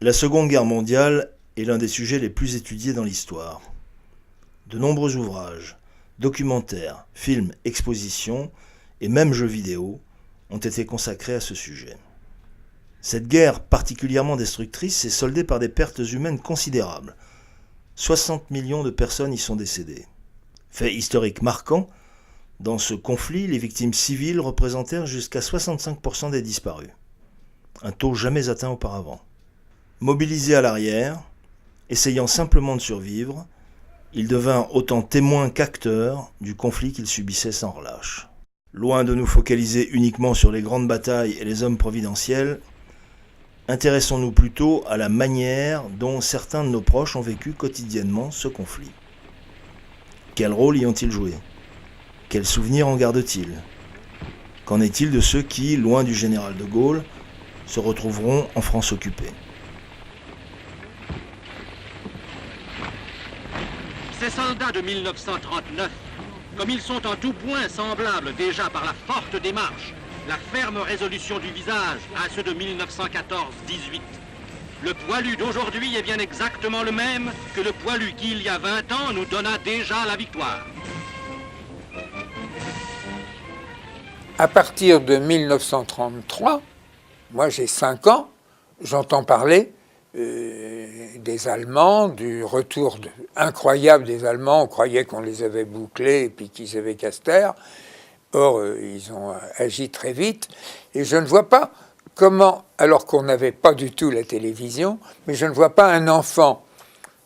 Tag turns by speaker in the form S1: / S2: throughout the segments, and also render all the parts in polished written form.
S1: La Seconde Guerre mondiale est l'un des sujets les plus étudiés dans l'histoire. De nombreux ouvrages, documentaires, films, expositions et même jeux vidéo ont été consacrés à ce sujet. Cette guerre particulièrement destructrice s'est soldée par des pertes humaines considérables. 60 millions de personnes y sont décédées. Fait historique marquant, dans ce conflit, les victimes civiles représentèrent jusqu'à 65% des disparus. Un taux jamais atteint auparavant. Mobilisés à l'arrière, essayant simplement de survivre, ils devinrent autant témoins qu'acteurs du conflit qu'ils subissaient sans relâche. Loin de nous focaliser uniquement sur les grandes batailles et les hommes providentiels, intéressons-nous plutôt à la manière dont certains de nos proches ont vécu quotidiennement ce conflit. Quel rôle y ont-ils joué ? Quels souvenirs en gardent-ils ? Qu'en est-il de ceux qui, loin du général de Gaulle, se retrouveront en France occupée ?
S2: Ces soldats de 1939, comme ils sont en tout point semblables déjà par la forte démarche, la ferme résolution du visage à ceux de 1914-18, le poilu d'aujourd'hui est bien exactement le même que le poilu qui, il y a 20 ans, nous donna déjà la victoire.
S3: À partir de 1933, moi j'ai 5 ans, j'entends parler des Allemands, du retour incroyable des Allemands. On croyait qu'on les avait bouclés et puis qu'ils avaient casse terre. Or, ils ont agi très vite. Et je ne vois pas comment, alors qu'on n'avait pas du tout la télévision, mais je ne vois pas un enfant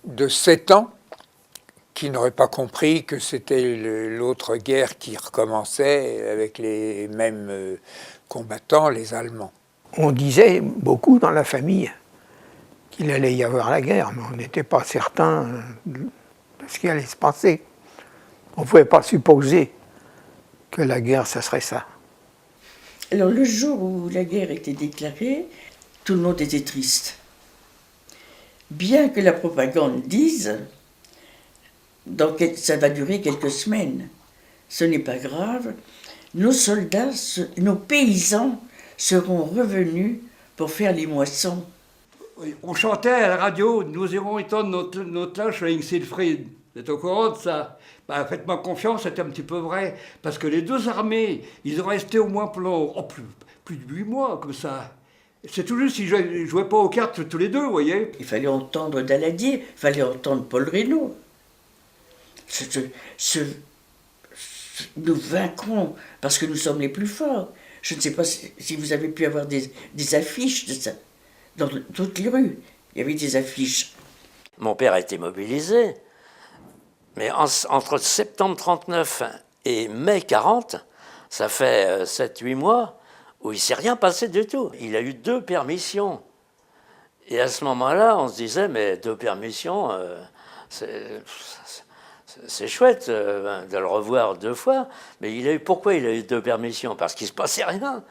S3: de 7 ans qui n'aurait pas compris que c'était l'autre guerre qui recommençait avec les mêmes combattants, les Allemands.
S4: On disait beaucoup dans la famille qu'il allait y avoir la guerre, mais on n'était pas certain de ce qui allait se passer. On ne pouvait pas supposer que la guerre, ça serait ça.
S5: Alors le jour où la guerre était déclarée, tout le monde était triste. Bien que la propagande dise ça va durer quelques semaines, ce n'est pas grave, nos soldats, nos paysans seront revenus pour faire les moissons.
S6: On chantait à la radio, nous irons étendre notre lâche avec Siegfried. Vous êtes au courant de ça ? Faites-moi confiance, c'est un petit peu vrai. Parce que les deux armées, ils ont resté au moins pendant plus de 8 mois, comme ça. C'est tout juste s'ils ne jouaient pas aux cartes tous les deux, vous voyez.
S5: Il fallait entendre Daladier, il fallait entendre Paul Reynaud. Nous vaincrons parce que nous sommes les plus forts. Je ne sais pas si vous avez pu avoir des affiches de ça. Dans toutes les rues, il y avait des affiches.
S7: Mon père a été mobilisé, mais entre septembre 39 et mai 40, ça fait 7-8 mois où il ne s'est rien passé du tout. Il a eu 2 permissions. Et à ce moment-là, on se disait, mais 2 permissions, c'est chouette de le revoir 2 fois. Mais pourquoi il a eu 2 permissions ? Parce qu'il ne se passait rien.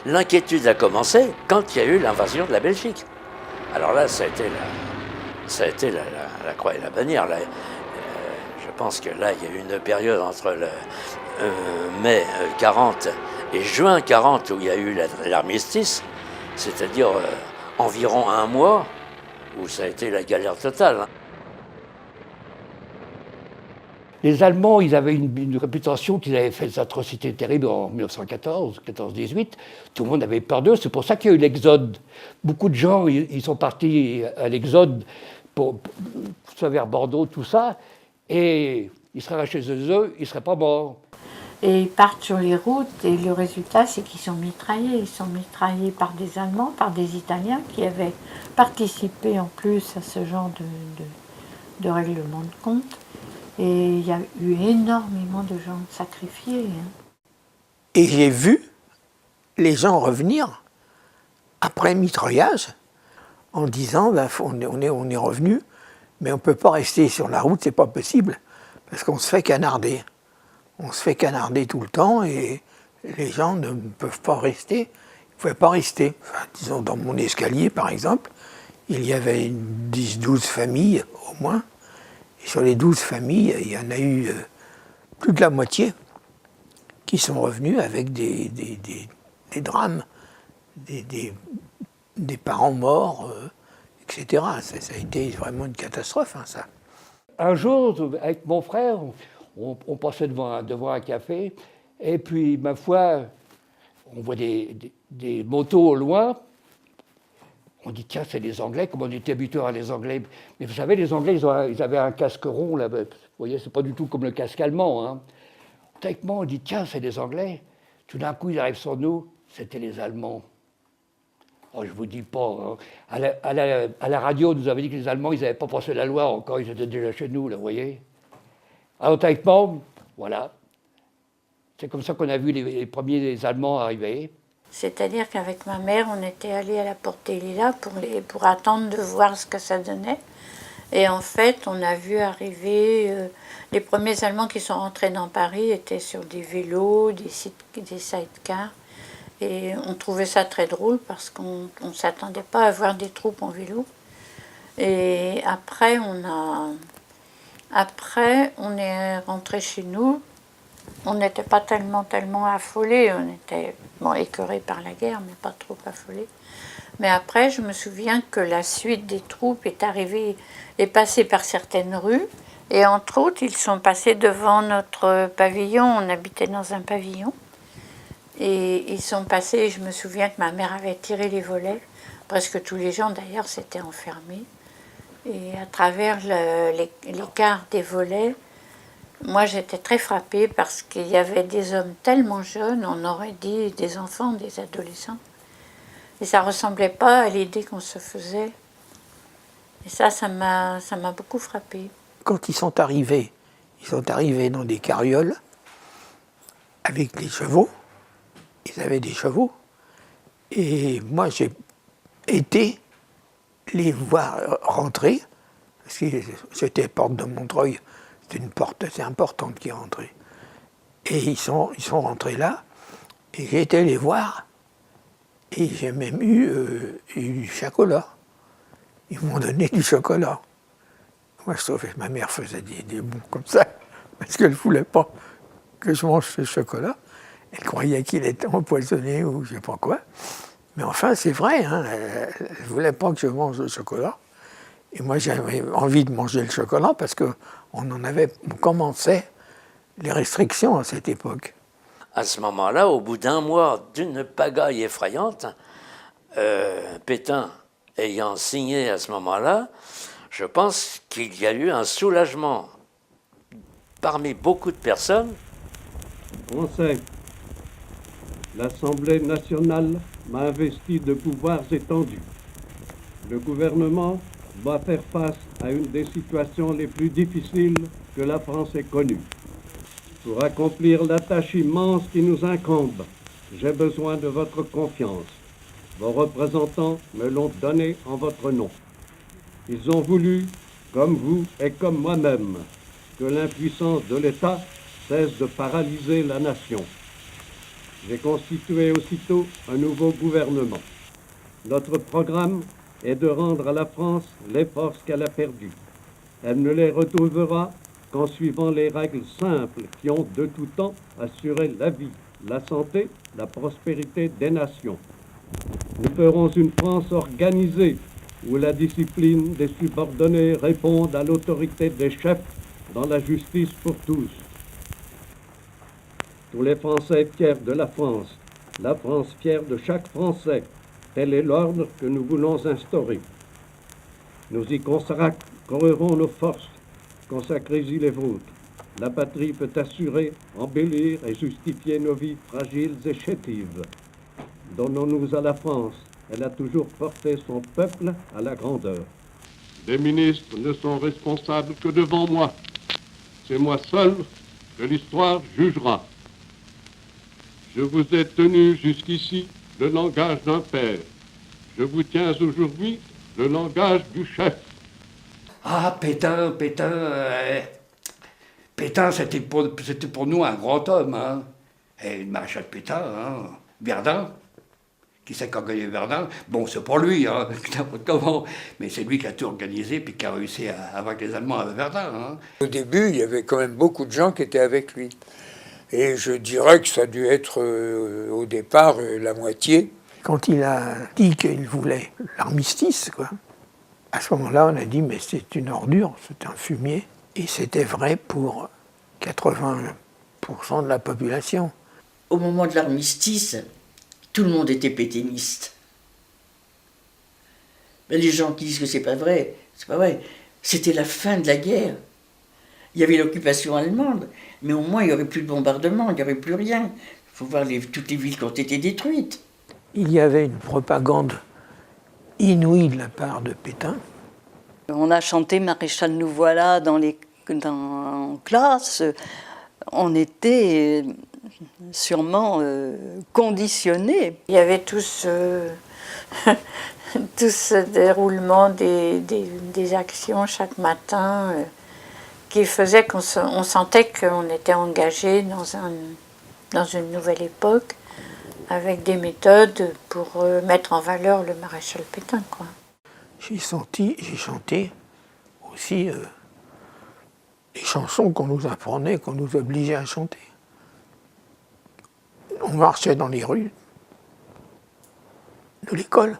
S7: L'inquiétude a commencé quand il y a eu l'invasion de la Belgique. Alors là, ça a été la croix et la bannière. Là, je pense que là, il y a eu une période entre le mai 40 et juin 40 où il y a eu l'armistice, c'est-à-dire environ 1 mois où ça a été la galère totale.
S6: Les Allemands, ils avaient une réputation qu'ils avaient fait des atrocités terribles en 1914, 14-18. Tout le monde avait peur d'eux. C'est pour ça qu'il y a eu l'exode. Beaucoup de gens, ils sont partis à l'exode soit vers Bordeaux, tout ça. Et ils seraient restés chez eux, ils ne seraient pas morts.
S8: Et ils partent sur les routes et le résultat, c'est qu'ils sont mitraillés. Ils sont mitraillés par des Allemands, par des Italiens qui avaient participé en plus à ce genre de règlement de compte. Et il y a eu énormément de gens sacrifiés.
S4: Et j'ai vu les gens revenir après mitraillage en disant on est revenu, mais on ne peut pas rester sur la route, c'est pas possible, parce qu'on se fait canarder. On se fait canarder tout le temps et les gens ne peuvent pas rester. Ils ne pouvaient pas rester. Enfin, disons, dans mon escalier, par exemple, il y avait 10-12 familles au moins. Et sur les 12 familles, il y en a eu plus de la moitié qui sont revenus avec des drames, des des parents morts, etc. Ça a été vraiment une catastrophe, hein, ça.
S6: Un jour, avec mon frère, on passait devant un café, et puis, ma foi, on voit des motos au loin. On dit, tiens, c'est les Anglais, comme on était habitué à les Anglais. Mais vous savez, les Anglais, ils avaient un casque rond, là. Vous voyez, c'est pas du tout comme le casque allemand. Hein. Théoriquement, on dit, tiens, c'est les Anglais. Tout d'un coup, ils arrivent sur nous, c'était les Allemands. Oh, je vous dis pas. Hein. À la radio, on nous avait dit que les Allemands, ils n'avaient pas passé la loi encore, ils étaient déjà chez nous, là, vous voyez. Alors, théoriquement, voilà. C'est comme ça qu'on a vu les premiers Allemands arriver.
S8: C'est-à-dire qu'avec ma mère, on était allés à la Porte des Lilas pour attendre de voir ce que ça donnait. Et en fait, on a vu arriver... les premiers Allemands qui sont rentrés dans Paris étaient sur des vélos, des sidecars. Et on trouvait ça très drôle parce qu'on ne s'attendait pas à voir des troupes en vélo. Et après, on est rentré chez nous. On n'était pas tellement affolés. On était écœurés par la guerre, mais pas trop affolés. Mais après, je me souviens que la suite des troupes est passée par certaines rues. Et entre autres, ils sont passés devant notre pavillon. On habitait dans un pavillon. Et ils sont passés, je me souviens que ma mère avait tiré les volets. Presque tous les gens, d'ailleurs, s'étaient enfermés. Et à travers l'écart des volets, moi, j'étais très frappée parce qu'il y avait des hommes tellement jeunes, on aurait dit des enfants, des adolescents. Et ça ne ressemblait pas à l'idée qu'on se faisait. Et ça m'a beaucoup frappée.
S4: Quand ils sont arrivés dans des carrioles avec des chevaux. Ils avaient des chevaux. Et moi, j'ai été les voir rentrer, parce que c'était porte de Montreuil, c'est une porte assez importante qui est rentrée. Et ils sont rentrés là, et j'ai été les voir, et j'ai même eu du chocolat. Ils m'ont donné du chocolat. Moi, je trouvais que ma mère faisait des bons comme ça, parce qu'elle ne voulait pas que je mange ce chocolat. Elle croyait qu'il était empoisonné ou je ne sais pas quoi. Mais enfin, c'est vrai, hein, elle ne voulait pas que je mange le chocolat. Et moi, j'avais envie de manger le chocolat parce on commençait les restrictions à cette époque.
S7: À ce moment-là, au bout d'un mois d'une pagaille effrayante, Pétain ayant signé à ce moment-là, je pense qu'il y a eu un soulagement parmi beaucoup de personnes.
S9: Français, l'Assemblée nationale m'a investi de pouvoirs étendus. Le gouvernement doit faire face à une des situations les plus difficiles que la France ait connues. Pour accomplir la tâche immense qui nous incombe, j'ai besoin de votre confiance. Vos représentants me l'ont donnée en votre nom. Ils ont voulu, comme vous et comme moi-même, que l'impuissance de l'État cesse de paralyser la nation. J'ai constitué aussitôt un nouveau gouvernement. Notre programme est de rendre à la France les forces qu'elle a perdues. Elle ne les retrouvera qu'en suivant les règles simples qui ont de tout temps assuré la vie, la santé, la prospérité des nations. Nous ferons une France organisée où la discipline des subordonnés réponde à l'autorité des chefs dans la justice pour tous. Tous les Français fiers de la France fière de chaque Français, tel est l'ordre que nous voulons instaurer. Nous y consacrerons nos forces, consacrez-y les vôtres. La patrie peut assurer, embellir et justifier nos vies fragiles et chétives. Donnons-nous à la France, elle a toujours porté son peuple à la grandeur. Les ministres ne sont responsables que devant moi. C'est moi seul que l'histoire jugera. Je vous ai tenu jusqu'ici le langage d'un père. Je vous tiens aujourd'hui le langage du chef.
S6: Ah, Pétain, c'était pour nous un grand homme. Hein. Et le maréchal Pétain, hein. Verdun, qui sait qu'organiser Verdun. Bon, c'est pas lui, hein, comment, mais c'est lui qui a tout organisé puis qui a réussi à vaincre les Allemands à Verdun. Hein.
S3: Au début, il y avait quand même beaucoup de gens qui étaient avec lui. Et je dirais que ça a dû être au départ la moitié.
S4: Quand il a dit qu'il voulait l'armistice, quoi, à ce moment-là, on a dit mais c'est une ordure, c'est un fumier. Et c'était vrai pour 80% de la population.
S5: Au moment de l'armistice, tout le monde était pétainiste. Mais les gens qui disent que c'est pas vrai. C'était la fin de la guerre. Il y avait l'occupation allemande, mais au moins il n'y aurait plus de bombardement, il n'y aurait plus rien. Il faut voir toutes les villes qui ont été détruites.
S4: Il y avait une propagande inouïe de la part de Pétain.
S10: On a chanté Maréchal nous voilà dans classe. On était sûrement conditionnés.
S8: Il y avait tout ce déroulement des actions chaque matin qui faisait qu'on sentait qu'on était engagé dans une nouvelle époque avec des méthodes pour mettre en valeur le maréchal Pétain, quoi.
S4: J'ai chanté aussi les chansons qu'on nous apprenait, qu'on nous obligeait à chanter. On marchait dans les rues de l'école.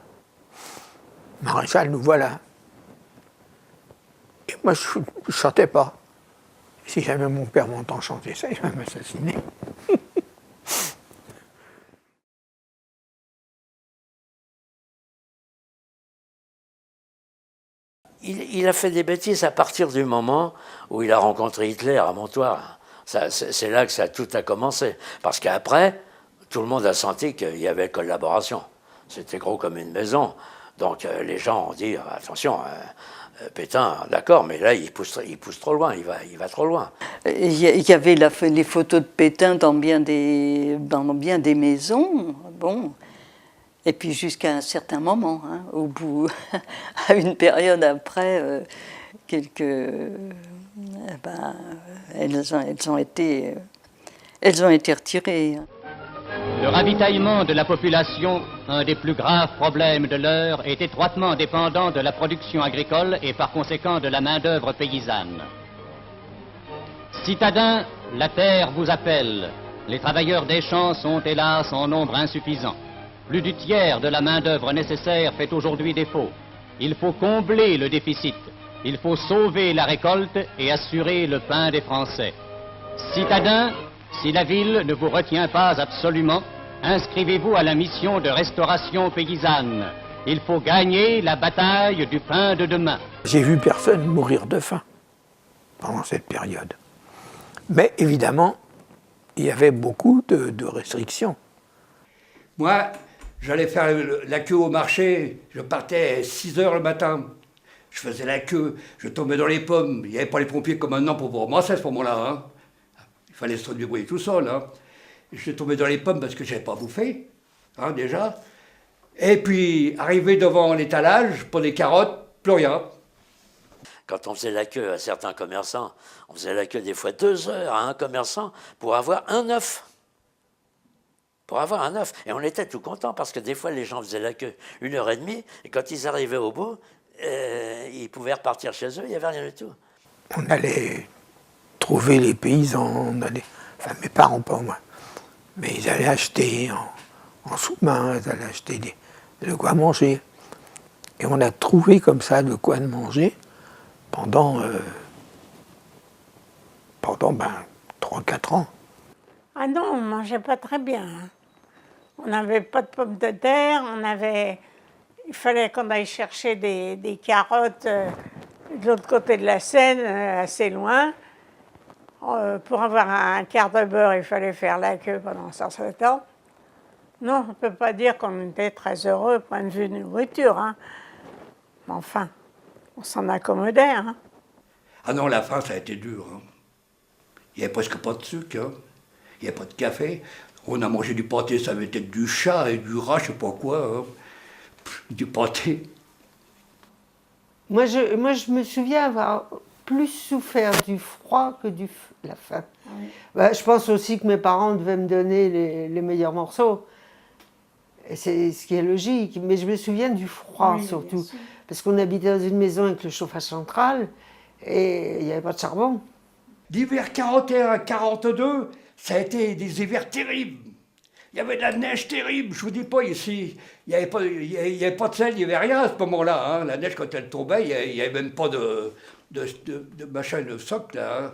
S4: Maréchal, nous voilà. Et moi, je ne chantais pas. Si jamais mon père m'entend chanter ça, il va m'assassiner.
S7: Il a fait des bêtises à partir du moment où il a rencontré Hitler à Montoire. C'est là que tout a commencé. Parce qu'après, tout le monde a senti qu'il y avait collaboration. C'était gros comme une maison. Donc les gens ont dit, attention, Pétain, d'accord, mais là il pousse trop loin, il va trop loin.
S10: Il y avait les photos de Pétain dans bien des maisons, bon. Et puis jusqu'à un certain moment, hein, au bout, à une période après, elles ont été retirées.
S2: Le ravitaillement de la population, un des plus graves problèmes de l'heure, est étroitement dépendant de la production agricole et par conséquent de la main-d'œuvre paysanne. Citadins, la terre vous appelle. Les travailleurs des champs sont hélas en nombre insuffisant. Plus du tiers de la main-d'œuvre nécessaire fait aujourd'hui défaut. Il faut combler le déficit. Il faut sauver la récolte et assurer le pain des Français. Citadins, si la ville ne vous retient pas absolument, inscrivez-vous à la mission de restauration paysanne. Il faut gagner la bataille du pain de demain.
S4: J'ai vu personne mourir de faim pendant cette période. Mais évidemment, il y avait beaucoup de restrictions.
S11: Moi, j'allais faire la queue au marché, je partais à 6 h le matin. Je faisais la queue, je tombais dans les pommes. Il n'y avait pas les pompiers comme maintenant pour ramasser à ce moment-là. Hein. Il fallait se débrouiller tout seul. Hein. Je tombais dans les pommes parce que je n'avais pas bouffé, hein, déjà. Et puis, arrivé devant l'étalage, pour des carottes, plus rien.
S7: Quand on faisait la queue à certains commerçants, on faisait la queue des fois 2 heures à un commerçant pour avoir un œuf. Pour avoir un œuf. Et on était tout contents parce que des fois, les gens faisaient la queue 1h30 et quand ils arrivaient au bout, ils pouvaient repartir chez eux, il n'y avait rien du tout.
S4: On allait trouver les paysans, enfin mes parents, pas moi, mais ils allaient acheter en sous-main, ils allaient acheter de quoi manger. Et on a trouvé comme ça de quoi manger pendant 3-4 ans.
S12: Ah non, on ne mangeait pas très bien. On n'avait pas de pommes de terre, il fallait qu'on aille chercher des carottes de l'autre côté de la Seine, assez loin. Pour avoir un quart de beurre, il fallait faire la queue pendant un certain temps. Non, on ne peut pas dire qu'on était très heureux au point de vue de nourriture. Hein. Mais enfin, on s'en accommodait. Hein.
S11: Ah non, la faim, ça a été dur. Hein. Il n'y avait presque pas de sucre. Hein. Il n'y avait pas de café. On a mangé du pâté, ça avait été du chat et du rat, je ne sais pas quoi. Hein. Du pâté.
S13: Moi, je me souviens avoir plus souffert du froid que de la faim. Oui. Bah, je pense aussi que mes parents devaient me donner les meilleurs morceaux. Et c'est ce qui est logique. Mais je me souviens du froid, oui, surtout. Parce qu'on habitait dans une maison avec le chauffage central et il n'y avait pas de charbon.
S11: L'hiver 41 à 42, ça a été des hivers terribles. Il y avait de la neige terrible, je vous dis pas ici. Il n'y avait pas de sel, il n'y avait rien à ce moment-là. Hein. La neige, quand elle tombait, il n'y avait même pas de machin, de socle. Hein.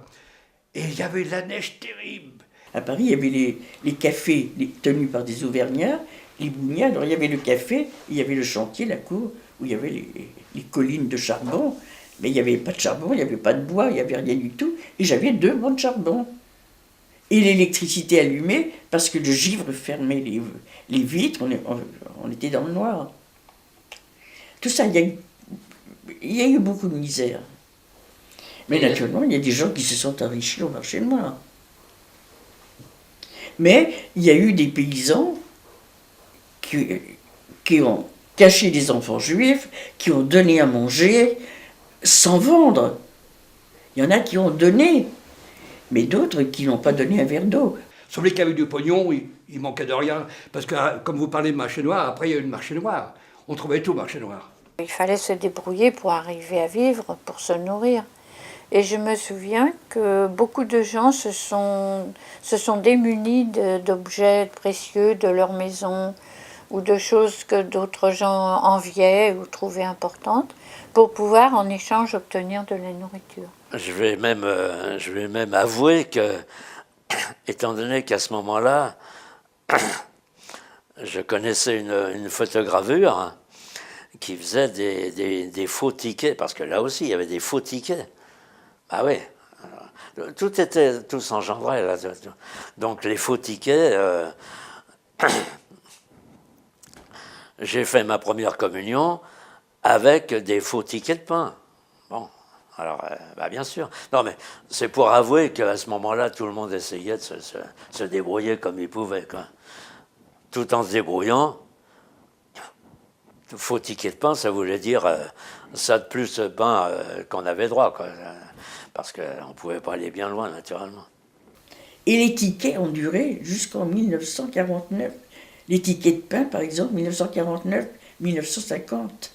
S11: Et il y avait de la neige terrible.
S5: À Paris, il y avait les cafés tenus par des Auvergnats, les bougnats. Alors il y avait le café, il y avait le chantier, la cour, où il y avait les collines de charbon. Mais il n'y avait pas de charbon, il n'y avait pas de bois, il n'y avait rien du tout. Et j'avais 2 bancs de charbon. Et l'électricité allumée, parce que le givre fermait les vitres, on était dans le noir. Tout ça, il y a eu beaucoup de misère. Mais naturellement, il y a des gens qui se sont enrichis au marché noir. Mais il y a eu des paysans qui ont caché des enfants juifs, qui ont donné à manger sans vendre. Il y en a qui ont donné, mais d'autres qui n'ont pas donné un verre d'eau.
S11: Celui qui avait du pognon, il manquait de rien. Parce que, comme vous parlez de marché noir, après il y a eu le marché noir. On trouvait tout au marché noir.
S8: Il fallait se débrouiller pour arriver à vivre, pour se nourrir. Et je me souviens que beaucoup de gens se sont démunis d'objets précieux de leur maison ou de choses que d'autres gens enviaient ou trouvaient importantes pour pouvoir en échange obtenir de la nourriture.
S7: Je vais même avouer que, étant donné qu'à ce moment-là, je connaissais une photogravure qui faisait des faux tickets, parce que là aussi il y avait des faux tickets. Ah oui, tout s'engendrait là. Donc les faux tickets, j'ai fait ma première communion avec des faux tickets de pain. Bon, alors, bien sûr. Non, mais c'est pour avouer qu'à ce moment-là, tout le monde essayait de se débrouiller comme il pouvait, quoi. Tout en se débrouillant, faux ticket de pain, ça voulait dire ça de plus pain qu'on avait droit, quoi. Parce qu'on ne pouvait pas aller bien loin, naturellement.
S5: Et les tickets ont duré jusqu'en 1949. Les tickets de pain, par exemple, 1949-1950.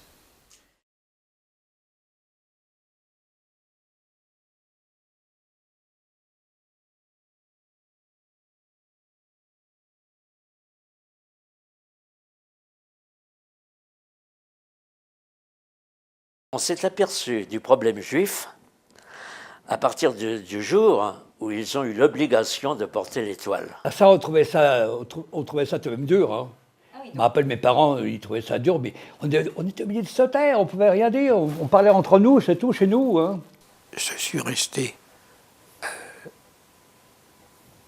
S7: On s'est aperçu du problème juif à partir du jour où ils ont eu l'obligation de porter l'étoile.
S6: Ça, on trouvait ça tout de même dur. Hein. Je me rappelle, mes parents, ils trouvaient ça dur, mais on était obligés de se taire, on ne pouvait rien dire, on parlait entre nous, c'est tout, chez nous. Hein.
S4: Je suis resté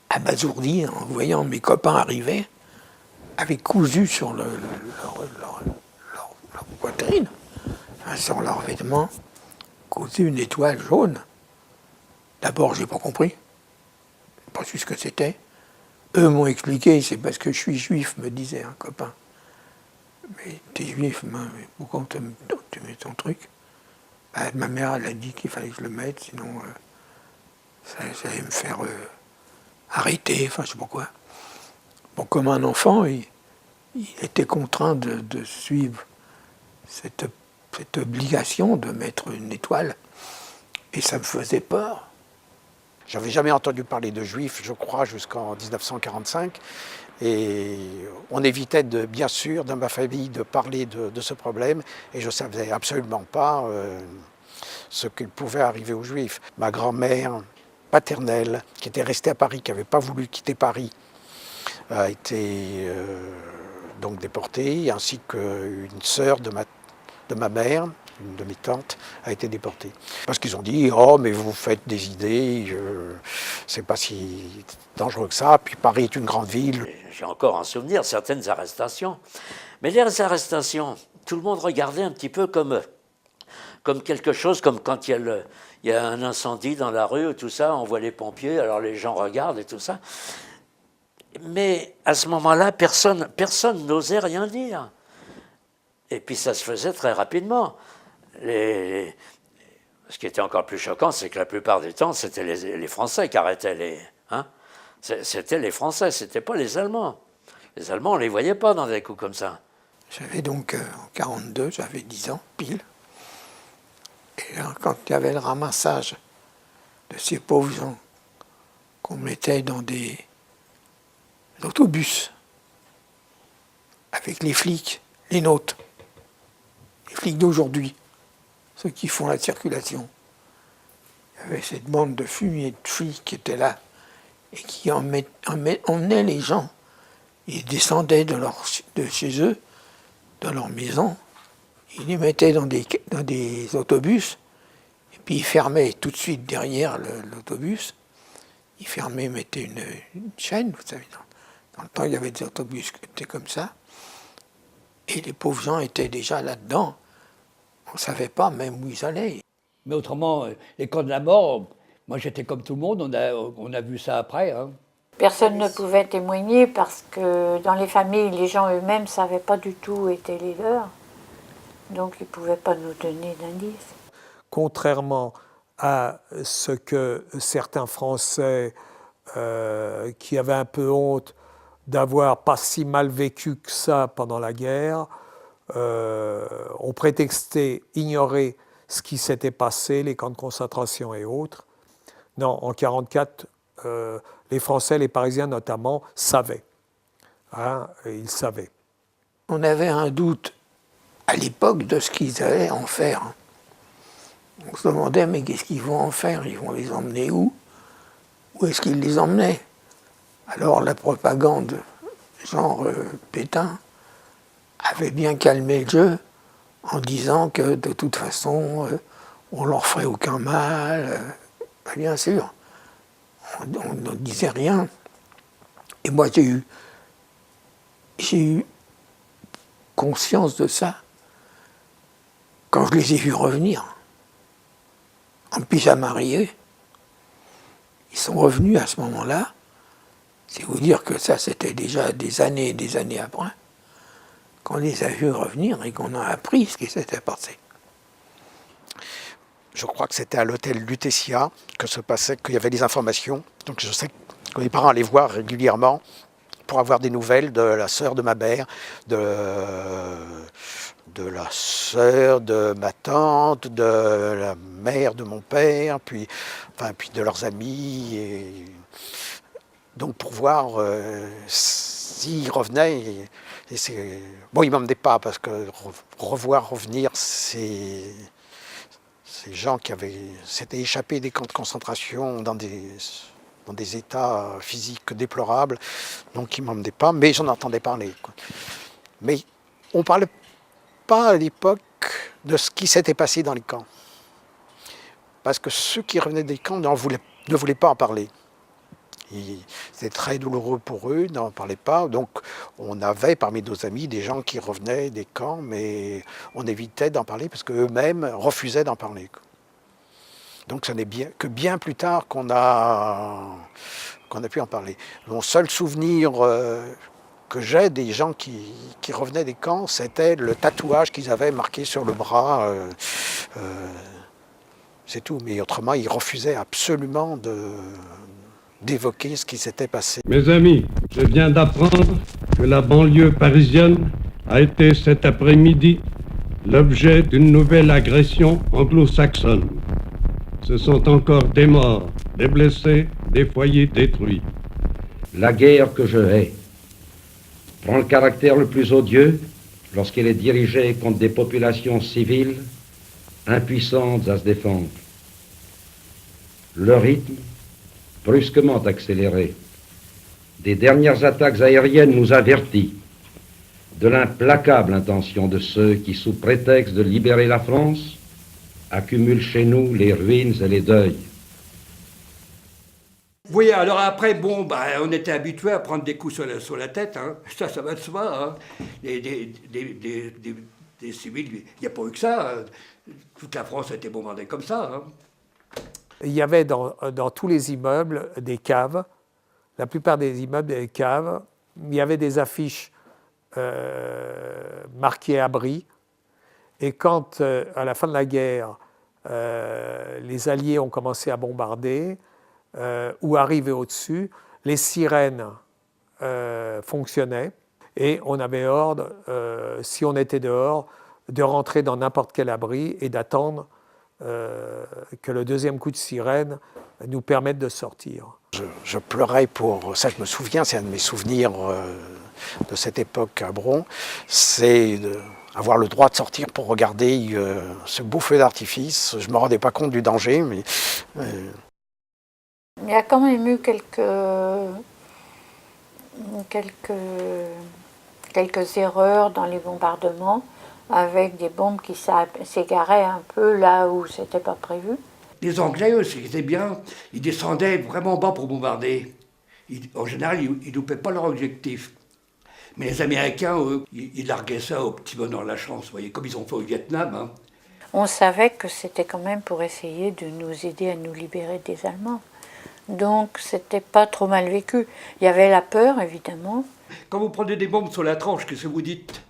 S4: abasourdi en voyant mes copains arriver, avec cousu sur leur poitrine, sur leurs vêtements, cousu une étoile jaune. D'abord, je n'ai pas compris. Je n'ai pas su ce que c'était. Eux m'ont expliqué, c'est parce que je suis juif, me disait un copain. Mais t'es juif, mais pourquoi tu mets ton truc? Ma mère, elle a dit qu'il fallait que je le mette, sinon ça allait me faire arrêter, enfin je sais pas quoi. Bon, comme un enfant, il était contraint de suivre cette obligation de mettre une étoile. Et ça me faisait peur.
S14: J'avais jamais entendu parler de juifs, je crois, jusqu'en 1945. Et on évitait, bien sûr, dans ma famille, de parler de ce problème. Et je ne savais absolument pas ce qu'il pouvait arriver aux juifs. Ma grand-mère paternelle, qui était restée à Paris, qui n'avait pas voulu quitter Paris, a été donc déportée, ainsi qu'une sœur de ma mère, une de mes tantes, a été déportée. Parce qu'ils ont dit « Oh, mais vous faites des idées, c'est pas si dangereux que ça. » Puis Paris est une grande ville.
S7: J'ai encore en souvenir certaines arrestations. Mais les arrestations, tout le monde regardait un petit peu comme quelque chose, comme quand il y a un incendie dans la rue, tout ça, on voit les pompiers, alors les gens regardent et tout ça. Mais à ce moment-là, personne n'osait rien dire. Et puis ça se faisait très rapidement. Ce qui était encore plus choquant, c'est que la plupart du temps, c'était les Français qui arrêtaient les... Hein, c'était les Français, c'était pas les Allemands. Les Allemands, on les voyait pas dans des coups comme ça.
S4: J'avais donc, en 42, j'avais 10 ans, pile. Et là, quand il y avait le ramassage de ces pauvres gens qu'on mettait dans des autobus avec les flics, les nôtres, les flics d'aujourd'hui, ceux qui font la circulation. Il y avait cette bande de fumiers de flics qui étaient là et qui emmenaient les gens. Ils descendaient de chez eux, dans leur maison, ils les mettaient dans des autobus, et puis ils fermaient tout de suite derrière l'autobus. Ils fermaient, mettaient une chaîne, vous savez. Dans le temps, il y avait des autobus qui étaient comme ça. Et les pauvres gens étaient déjà là-dedans. On ne savait pas même où ils allaient.
S6: Mais autrement, les camps de la mort, moi j'étais comme tout le monde, on a vu ça après. Hein.
S8: Personne ne pouvait témoigner parce que dans les familles, les gens eux-mêmes ne savaient pas du tout où étaient les leurs. Donc ils ne pouvaient pas nous donner d'indices.
S15: Contrairement à ce que certains Français qui avaient un peu honte d'avoir pas si mal vécu que ça pendant la guerre, ont prétexté ignorer ce qui s'était passé, les camps de concentration et autres. Non, en 1944, les Français, les Parisiens notamment, savaient. Hein, ils savaient.
S4: On avait un doute à l'époque de ce qu'ils allaient en faire. On se demandait, mais qu'est-ce qu'ils vont en faire? Ils vont les emmener où? Où est-ce qu'ils les emmenaient? Alors la propagande, genre Pétain, avait bien calmé le jeu en disant que de toute façon, on leur ferait aucun mal. Bien sûr, on ne disait rien. Et moi, j'ai eu conscience de ça quand je les ai vus revenir en pyjama rayé. Ils sont revenus à ce moment-là. C'est vous dire que ça, c'était déjà des années et des années après qu'on les a vus revenir et qu'on a appris ce qui s'était passé.
S14: Je crois que c'était à l'hôtel Lutetia qu'il y avait des informations. Donc je sais que mes parents allaient voir régulièrement pour avoir des nouvelles de la sœur de ma mère, de la sœur de ma tante, de la mère de mon père, puis de leurs amis. Et donc pour voir s'ils revenaient. Bon, ils ne m'emmenaient pas parce que revenir ces gens qui s'étaient échappés des camps de concentration dans des états physiques déplorables, donc ils ne m'emmenaient pas, mais j'en entendais parler. Quoi. Mais on ne parlait pas à l'époque de ce qui s'était passé dans les camps. Parce que ceux qui revenaient des camps ne voulaient pas en parler. C'était très douloureux pour eux, n'en parlaient pas. Donc on avait parmi nos amis des gens qui revenaient des camps, mais on évitait d'en parler parce qu'eux-mêmes refusaient d'en parler. Donc ce n'est bien plus tard qu'on a pu en parler. Mon seul souvenir que j'ai des gens qui revenaient des camps, c'était le tatouage qu'ils avaient marqué sur le bras. C'est tout, mais autrement, ils refusaient absolument d'évoquer ce qui s'était passé.
S9: Mes amis, je viens d'apprendre que la banlieue parisienne a été cet après-midi l'objet d'une nouvelle agression anglo-saxonne. Ce sont encore des morts, des blessés, des foyers détruits.
S16: La guerre que je hais prend le caractère le plus odieux lorsqu'elle est dirigée contre des populations civiles impuissantes à se défendre. Le rythme, brusquement accéléré, des dernières attaques aériennes nous avertit de l'implacable intention de ceux qui, sous prétexte de libérer la France, accumulent chez nous les ruines et les deuils.
S11: Vous voyez, alors après, bon, on était habitués à prendre des coups sur la tête, hein. Ça va de soi. Hein. Des civils, il n'y a pas eu que ça. Hein. Toute la France a été bombardée comme ça. Hein.
S15: Il y avait dans tous les immeubles des caves, la plupart des immeubles des caves, il y avait des affiches marquées abri. Et quand, à la fin de la guerre, les Alliés ont commencé à bombarder ou arriver au-dessus, les sirènes fonctionnaient et on avait ordre, si on était dehors, de rentrer dans n'importe quel abri et d'attendre que le deuxième coup de sirène nous permette de sortir.
S14: Je pleurais pour ça, je me souviens, c'est un de mes souvenirs de cette époque à Bron, c'est avoir le droit de sortir pour regarder ce beau feu d'artifice. Je ne me rendais pas compte du danger, mais...
S8: Il y a quand même eu quelques erreurs dans les bombardements, avec des bombes qui s'égaraient un peu là où c'était pas prévu.
S11: Les Anglais, eux, c'était bien, ils descendaient vraiment bas pour bombarder. En général, ils ne loupaient pas leur objectif. Mais les Américains, eux, ils larguaient ça au petit bonheur de la chance, vous voyez, comme ils ont fait au Vietnam. Hein.
S8: On savait que c'était quand même pour essayer de nous aider à nous libérer des Allemands. Donc, c'était pas trop mal vécu. Il y avait la peur, évidemment.
S11: Quand vous prenez des bombes sur la tranche, qu'est-ce que vous dites?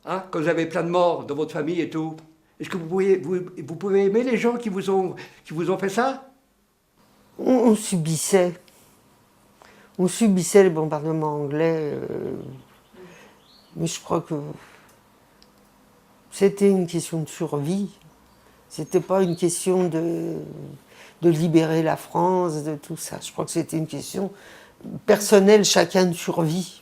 S11: Hein? Quand vous avez plein de morts dans votre famille et tout. Est-ce que vous pouvez aimer les gens qui vous ont fait ça?
S13: On subissait. On subissait les bombardements anglais. Mais je crois que c'était une question de survie. C'était pas une question de libérer la France, de tout ça. Je crois que c'était une question personnelle, chacun de survie.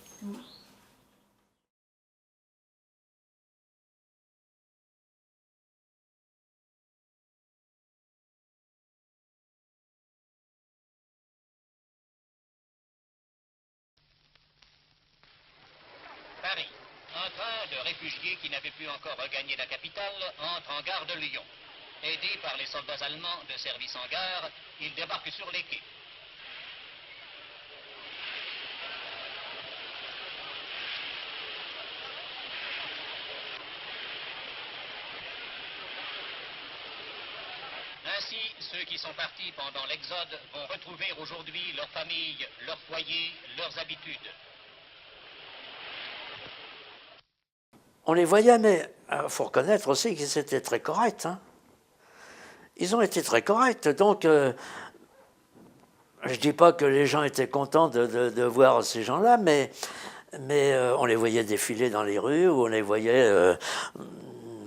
S2: Paris. Un train de réfugiés qui n'avaient pu encore regagner la capitale entre en gare de Lyon. Aidés par les soldats allemands de service en gare, ils débarquent sur les quais. Ainsi, ceux qui sont partis pendant l'Exode vont retrouver aujourd'hui leur famille, leur foyer, leurs habitudes.
S7: On les voyait, mais il faut reconnaître aussi qu'ils étaient très corrects. Hein. Ils ont été très corrects, donc je ne dis pas que les gens étaient contents de voir ces gens-là, mais on les voyait défiler dans les rues, ou on les voyait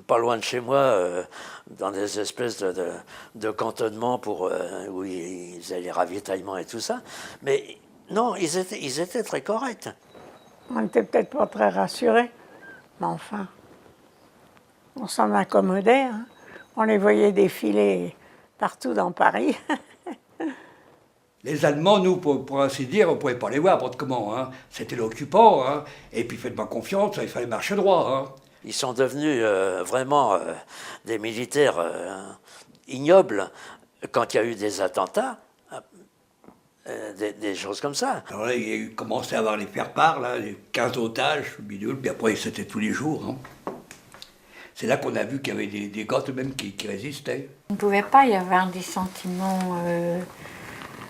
S7: pas loin de chez moi, dans des espèces de cantonnements où ils faisaient les ravitaillements et tout ça. Mais non, ils étaient très corrects.
S12: On n'était peut-être pas très rassurés, mais enfin, on s'en accommodait. Hein. On les voyait défiler partout dans Paris.
S11: Les Allemands, nous, pour ainsi dire, on ne pouvait pas les voir, comment. Hein. C'était l'occupant, hein. Et puis faites-moi confiance, il fallait marcher droit. Hein.
S7: Ils sont devenus vraiment des militaires ignobles quand il y a eu des attentats, des choses comme ça.
S11: Alors là, il a commencé à avoir les faire-part, là, les 15 otages, bidule, puis après, c'était tous les jours. Hein. C'est là qu'on a vu qu'il y avait des gars même qui résistaient.
S8: Il ne pouvait pas y avoir des sentiments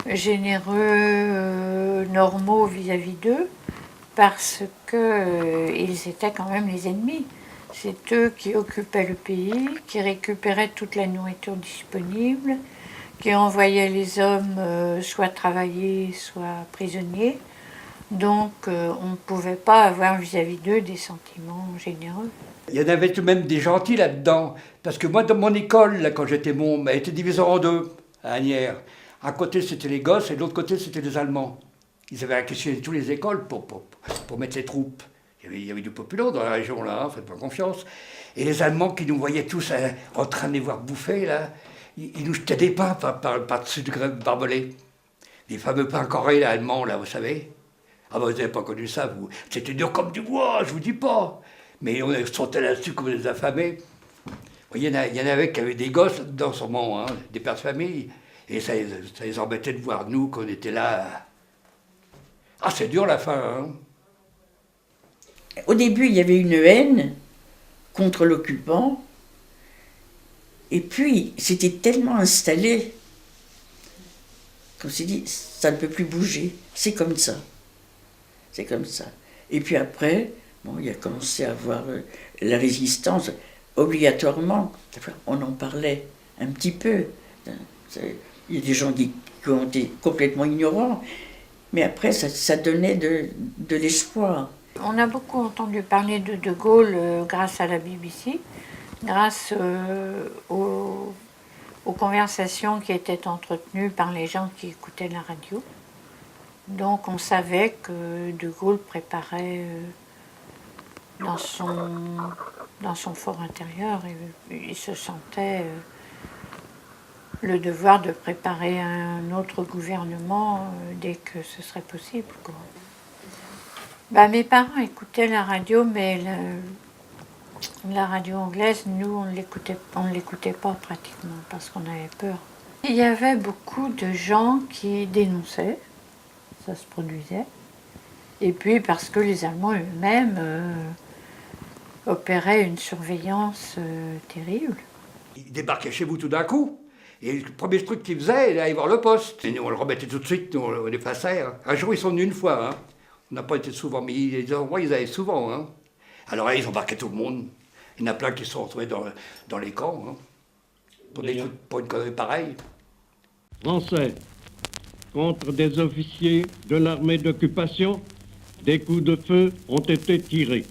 S8: généreux, normaux vis-à-vis d'eux, parce qu'ils étaient quand même les ennemis. C'est eux qui occupaient le pays, qui récupéraient toute la nourriture disponible, qui envoyaient les hommes soit travailler, soit prisonniers. Donc on ne pouvait pas avoir vis-à-vis d'eux des sentiments généreux.
S11: Il y en avait tout de même des gentils là-dedans. Parce que moi, dans mon école, là, quand j'étais môme, elle était divisée en deux, à Asnières. Un côté, c'était les gosses, et de l'autre côté, c'était les Allemands. Ils avaient réquisitionné toutes les écoles pour mettre les troupes. Il y avait du populaire dans la région, là, hein, faites-moi confiance. Et les Allemands qui nous voyaient tous en train de les voir bouffer, là, ils nous jetaient des pains par-dessus du barbelé. Les fameux pains corés, là, allemands, là, vous savez. Ah ben, vous n'avez pas connu ça, vous. C'était dur comme du bois, je vous dis pas. Mais on sautait là-dessus comme des affamés. Vous voyez, il y en avait qui avaient des gosses dans son monde, hein, des pères de famille. Et ça les embêtait de voir nous, qu'on était là. Ah, c'est dur la fin, hein.
S5: Au début, il y avait une haine contre l'occupant. Et puis, c'était tellement installé qu'on s'est dit, ça ne peut plus bouger. C'est comme ça. C'est comme ça. Et puis après, bon, il a commencé à avoir la résistance. Obligatoirement, on en parlait un petit peu. Il y a des gens qui ont été complètement ignorants. Mais après, ça donnait de l'espoir.
S8: On a beaucoup entendu parler de De Gaulle grâce à la BBC, grâce aux conversations qui étaient entretenues par les gens qui écoutaient la radio. Donc on savait que De Gaulle préparait dans son fort intérieur, et il se sentait le devoir de préparer un autre gouvernement dès que ce serait possible, quoi. Bah, mes parents écoutaient la radio, mais la radio anglaise, nous, on ne l'écoutait pas pratiquement parce qu'on avait peur. Il y avait beaucoup de gens qui dénonçaient, ça se produisait, et puis parce que les Allemands eux-mêmes opéraient une surveillance terrible.
S11: Il débarquait chez vous tout d'un coup. Et le premier truc qu'ils faisaient, il allait voir le poste. Et nous, on le remettait tout de suite, nous, on l'effaçait. Hein. Un jour, ils sont venus une fois. Hein. On n'a pas été souvent, mais les endroits, ils allaient souvent. Hein. Alors là, ils embarquaient tout le monde. Il y en a plein qui se sont retrouvés dans les camps. Hein. Pour une connerie pareille.
S9: Français, contre des officiers de l'armée d'occupation, des coups de feu ont été tirés.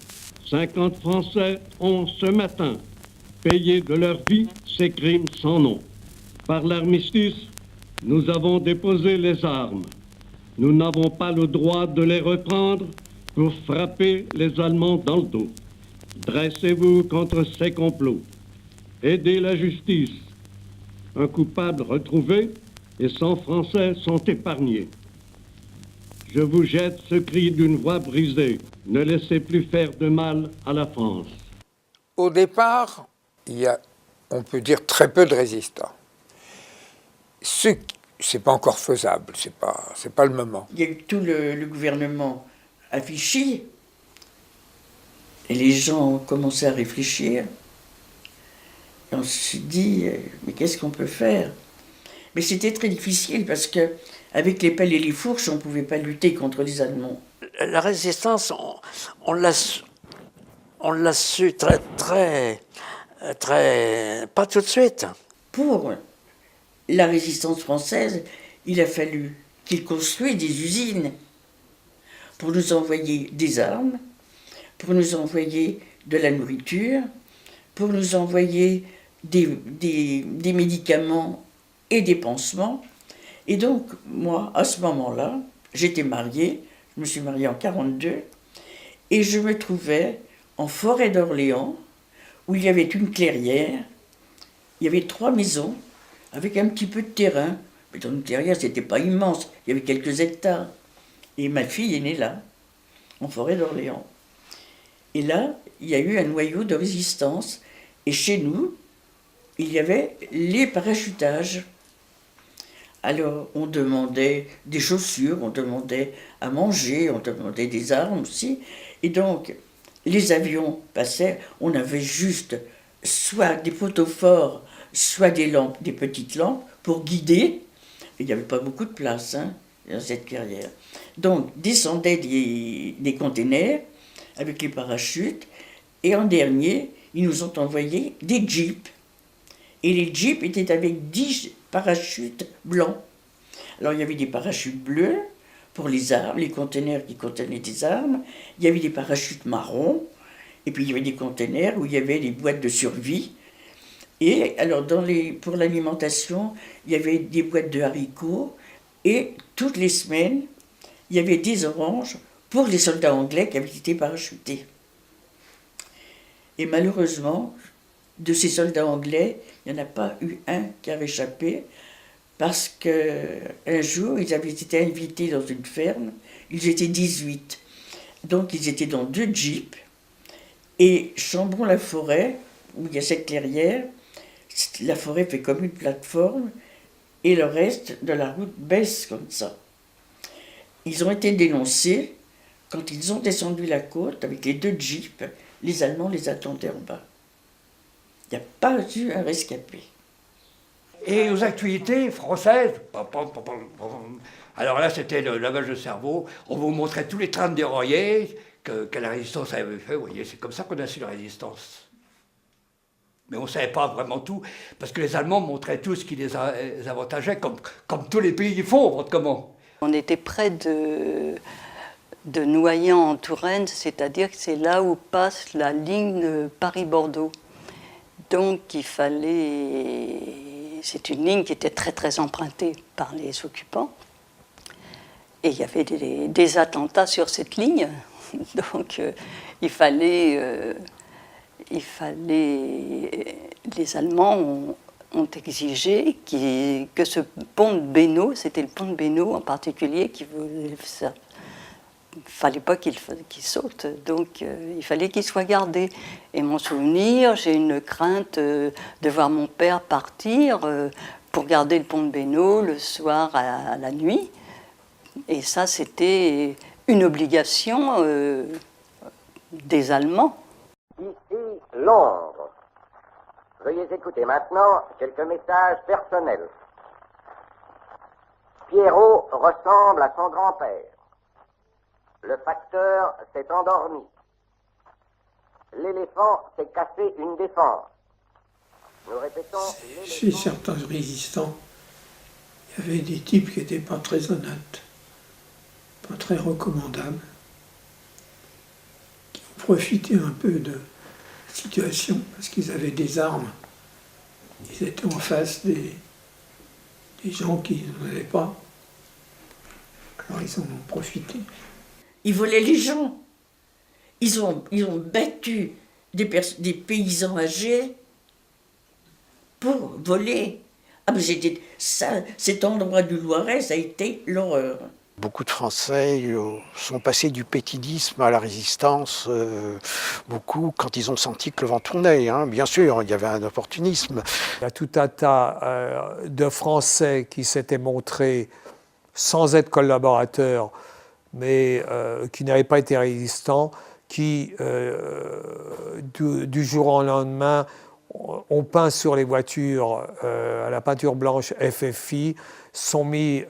S9: 50 Français ont, ce matin, payé de leur vie ces crimes sans nom. Par l'armistice, nous avons déposé les armes. Nous n'avons pas le droit de les reprendre pour frapper les Allemands dans le dos. Dressez-vous contre ces complots. Aidez la justice. Un coupable retrouvé et 100 Français sont épargnés. Je vous jette ce cri d'une voix brisée. Ne laissez plus faire de mal à la France.
S3: Au départ, il y a, on peut dire, très peu de résistants. C'est pas encore faisable, c'est pas le moment.
S5: Il y a eu tout le gouvernement à Vichy, et les gens ont commencé à réfléchir. Et on se dit, mais qu'est-ce qu'on peut faire? Mais c'était très difficile parce que avec les pelles et les fourches, on ne pouvait pas lutter contre les Allemands.
S7: La résistance, on l'a su très, pas tout de suite.
S5: Pour la résistance française, il a fallu qu'ils construisent des usines pour nous envoyer des armes, pour nous envoyer de la nourriture, pour nous envoyer des médicaments et des pansements. Et donc, moi, à ce moment-là, j'étais mariée, je me suis mariée en 1942, et je me trouvais en forêt d'Orléans, où il y avait une clairière, il y avait 3 maisons, avec un petit peu de terrain. Mais dans une clairière, c'était pas immense, il y avait quelques hectares. Et ma fille est née là, en forêt d'Orléans. Et là, il y a eu un noyau de résistance, et chez nous, il y avait les parachutages. Alors, on demandait des chaussures, on demandait à manger, on demandait des armes aussi. Et donc, les avions passaient, on avait juste soit des poteaux forts, soit des lampes, des petites lampes, pour guider. Il n'y avait pas beaucoup de place dans cette carrière. Donc, descendaient des containers avec les parachutes. Et en dernier, ils nous ont envoyé des jeeps. Et les jeeps étaient avec 10 parachutes blancs. Alors il y avait des parachutes bleus pour les armes, les conteneurs qui contenaient des armes. Il y avait des parachutes marrons. Et puis il y avait des conteneurs où il y avait des boîtes de survie. Et alors pour l'alimentation, il y avait des boîtes de haricots. Et toutes les semaines, il y avait des oranges pour les soldats anglais qui avaient été parachutés. Et malheureusement, de ces soldats anglais, il n'y en a pas eu un qui a réchappé, parce qu'un jour, ils avaient été invités dans une ferme, ils étaient 18. Donc ils étaient dans 2 jeeps, et Chambon-la-Forêt, où il y a cette clairière, la forêt fait comme une plateforme, et le reste de la route baisse comme ça. Ils ont été dénoncés. Quand ils ont descendu la côte avec les 2 jeeps, les Allemands les attendaient en bas. Il n'y a pas eu un rescapé.
S11: Et aux actualités françaises, alors là c'était le lavage de cerveau, on vous montrait tous les trains déroyés que la résistance avait fait, vous voyez, c'est comme ça qu'on a su la résistance. Mais on ne savait pas vraiment tout, parce que les Allemands montraient tout ce qui les avantageait, comme tous les pays font, autrement.
S10: On était près de Noyant en Touraine, c'est-à-dire que c'est là où passe la ligne Paris-Bordeaux. Donc il fallait c'est une ligne qui était très très empruntée par les occupants. Et il y avait des attentats sur cette ligne. Donc il fallait... Les Allemands ont exigé que ce pont de Bénaud, c'était le pont de Bénaud en particulier, il ne fallait pas qu'il saute, donc il fallait qu'il soit gardé. Et mon souvenir, j'ai une crainte de voir mon père partir pour garder le pont de Bénaud le soir à la nuit. Et ça, c'était une obligation des Allemands.
S17: Ici, Londres. Veuillez écouter maintenant quelques messages personnels. Pierrot ressemble à son grand-père. Le facteur s'est endormi. L'éléphant s'est cassé une défense. Nous répétons...
S4: Chez certains résistants, il y avait des types qui n'étaient pas très honnêtes, pas très recommandables, qui ont profité un peu de la situation parce qu'ils avaient des armes. Ils étaient en face des gens qui n'en avaient pas. Alors ils en ont profité.
S5: Ils volaient les gens. Ils ont battu des paysans âgés pour voler. Ah, mais cet endroit du Loiret, ça a été l'horreur.
S14: Beaucoup de Français sont passés du pétinisme à la résistance, beaucoup quand ils ont senti que le vent tournait. Hein. Bien sûr, il y avait un opportunisme.
S15: Il y a tout un tas de Français qui s'étaient montrés sans être collaborateurs, mais qui n'avaient pas été résistants, qui, du jour au lendemain, ont peint sur les voitures à la peinture blanche FFI, sont mis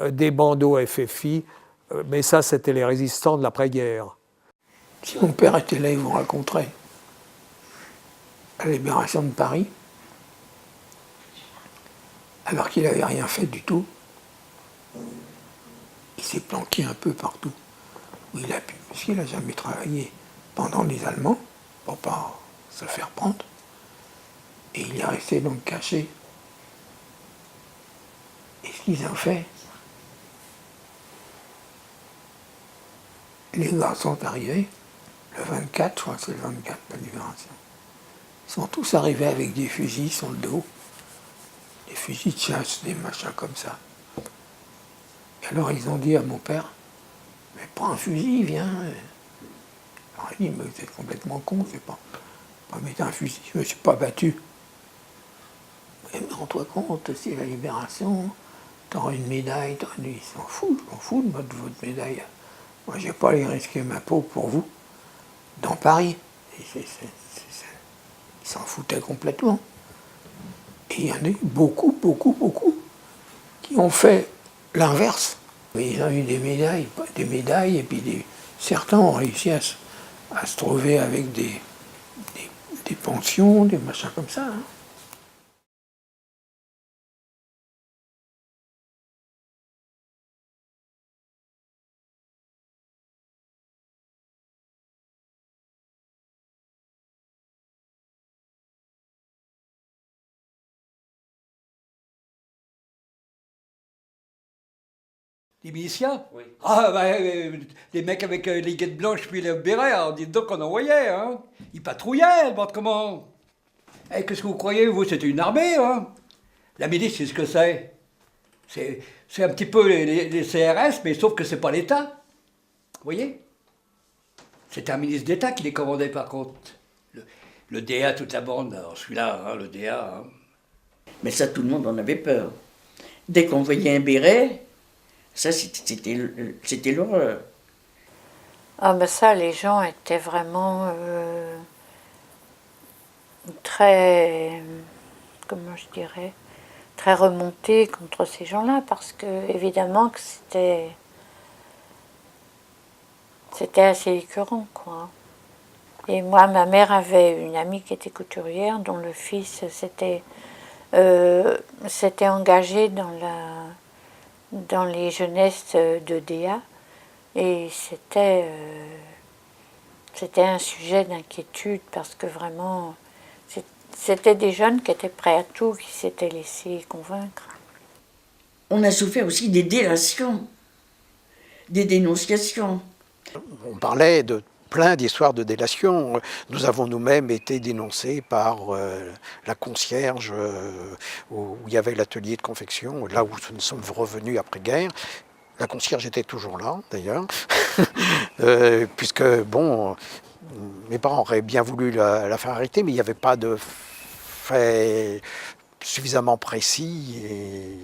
S15: des bandeaux FFI, mais ça, c'était les résistants de l'après-guerre.
S4: Si mon père était là, il vous raconterait la libération de Paris, alors qu'il n'avait rien fait du tout. Il s'est planqué un peu partout où il a pu, parce qu'il n'a jamais travaillé pendant les Allemands, pour pas se faire prendre. Et il est resté donc caché. Et ce qu'ils ont fait, les gars sont arrivés, le 24, je crois que c'est le 24, la libération. Ils sont tous arrivés avec des fusils sur le dos, des fusils de chasse, des machins comme ça. Et alors ils ont dit à mon père, mais prends un fusil, viens. Alors il dit, mais vous êtes complètement con, c'est pas mettre un fusil, je ne me suis pas battu. Mais rends-toi compte, c'est la libération, t'auras une médaille, ils s'en foutent, je m'en fous de votre médaille. Moi, je n'ai pas allé risquer ma peau pour vous, dans Paris. Ils s'en foutaient complètement. Et il y en a eu beaucoup, qui ont fait l'inverse. Ils ont eu des médailles, et puis certains ont réussi à se trouver avec des pensions, des machins comme ça. Hein.
S11: Les miliciens? Oui. Ah, les mecs avec les guettes blanches puis les bérets, on dit donc qu'on en voyait, hein. Ils patrouillaient, bande comment. Eh, qu'est-ce que vous croyez, vous? C'était une armée, hein. La milice, c'est ce que c'est. C'est un petit peu les CRS, mais sauf que c'est pas l'État. Vous voyez? C'était un ministre d'État qui les commandait, par contre. Le DA, toute la bande, alors celui-là, hein, le DA. Hein.
S5: Mais ça, tout le monde en avait peur. Dès qu'on voyait un béret, ça, c'était l'horreur.
S8: Ah ben ça, les gens étaient vraiment très, comment je dirais, très remontés contre ces gens-là, parce que évidemment que c'était assez écœurant, quoi. Et moi, ma mère avait une amie qui était couturière, dont le fils s'était engagé dans les jeunesses de DA, et c'était un sujet d'inquiétude, parce que vraiment C'était des jeunes qui étaient prêts à tout, qui s'étaient laissés convaincre.
S5: On a souffert aussi des délations, des dénonciations.
S14: On parlait de plein d'histoires de délation. Nous avons nous-mêmes été dénoncés par la concierge où il y avait l'atelier de confection, là où nous sommes revenus après-guerre. La concierge était toujours là, d'ailleurs, puisque, bon, mes parents auraient bien voulu la faire arrêter, mais il n'y avait pas de fait suffisamment précis, et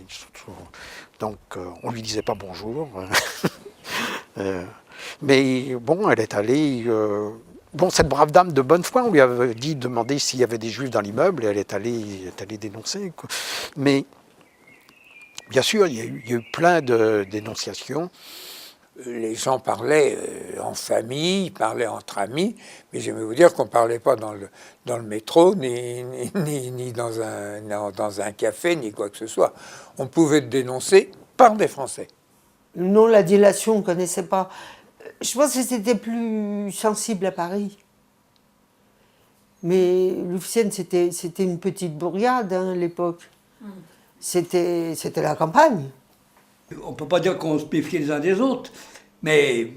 S14: donc on ne lui disait pas bonjour. Mais bon, elle est allée... bon, cette brave dame de bonne foi, on lui avait demandé s'il y avait des juifs dans l'immeuble, et elle est allée dénoncer, quoi. Mais bien sûr, il y a eu plein de dénonciations.
S3: Les gens parlaient en famille, parlaient entre amis, mais j'aime vous dire qu'on ne parlait pas dans le métro, ni dans un café, ni quoi que ce soit. On pouvait dénoncer par des Français.
S13: Non, la délation, on ne connaissait pas. Je pense que c'était plus sensible à Paris. Mais Louveciennes, c'était une petite bourgade à l'époque. C'était la campagne.
S11: On ne peut pas dire qu'on se méfiait les uns des autres, mais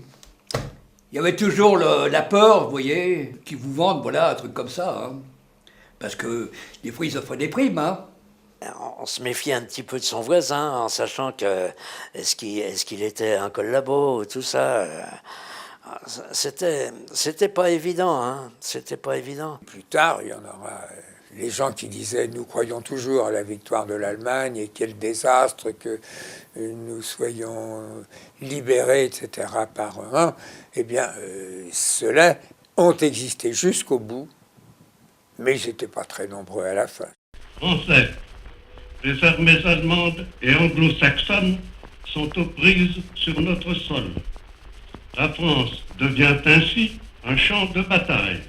S11: il y avait toujours la peur, vous voyez, qu'ils vous vendent, voilà, un truc comme ça. Hein. Parce que des fois, ils offrent des primes. Hein.
S7: On se méfiait un petit peu de son voisin en sachant que est-ce qu'il était un collabo, tout ça. C'était pas évident, hein. C'était pas évident.
S3: Plus tard, il y en aura les gens qui disaient « nous croyons toujours à la victoire de l'Allemagne et quel désastre que nous soyons libérés, etc. par un ». Eh bien, ceux-là ont existé jusqu'au bout, mais ils n'étaient pas très nombreux à la fin.
S9: Français, les armées allemandes et anglo-saxonnes sont aux prises sur notre sol. La France devient ainsi un champ de bataille.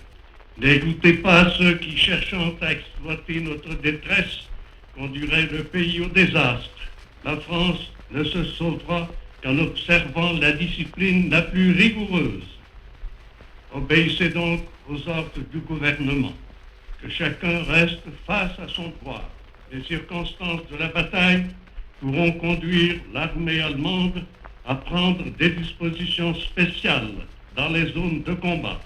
S9: N'écoutez pas ceux qui, cherchant à exploiter notre détresse, conduiraient le pays au désastre. La France ne se sauvera qu'en observant la discipline la plus rigoureuse. Obéissez donc aux ordres du gouvernement. Que chacun reste face à son droit. Les circonstances de la bataille pourront conduire l'armée allemande à prendre des dispositions spéciales dans les zones de combat.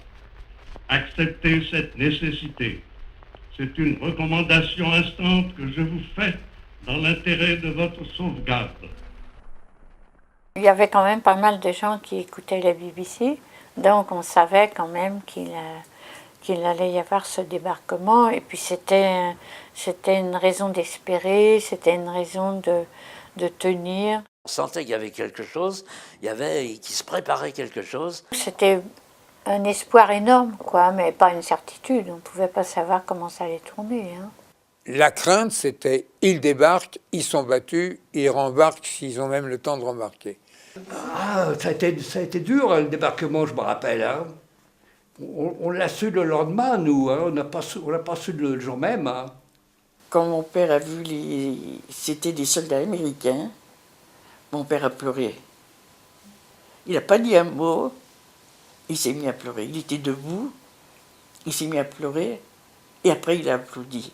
S9: Acceptez cette nécessité. C'est une recommandation instante que je vous fais dans l'intérêt de votre sauvegarde.
S8: Il y avait quand même pas mal de gens qui écoutaient la BBC, donc on savait quand même qu'il allait y avoir ce débarquement, et puis c'était une raison d'espérer, c'était une raison de tenir.
S7: On sentait qu'il y avait quelque chose, qu'il se préparait quelque chose.
S8: C'était un espoir énorme, quoi, mais pas une certitude. On ne pouvait pas savoir comment ça allait tourner. Hein.
S3: La crainte, c'était ils débarquent, ils sont battus, ils rembarquent s'ils ont même le temps de rembarquer.
S11: Ah, ça a été dur, le débarquement, je me rappelle. Hein. On l'a su le lendemain, nous. Hein. On n'a pas su le jour même. Hein.
S5: Quand mon père a vu c'était des soldats américains, mon père a pleuré. Il n'a pas dit un mot. Il s'est mis à pleurer. Il était debout, il s'est mis à pleurer, et après il a applaudi.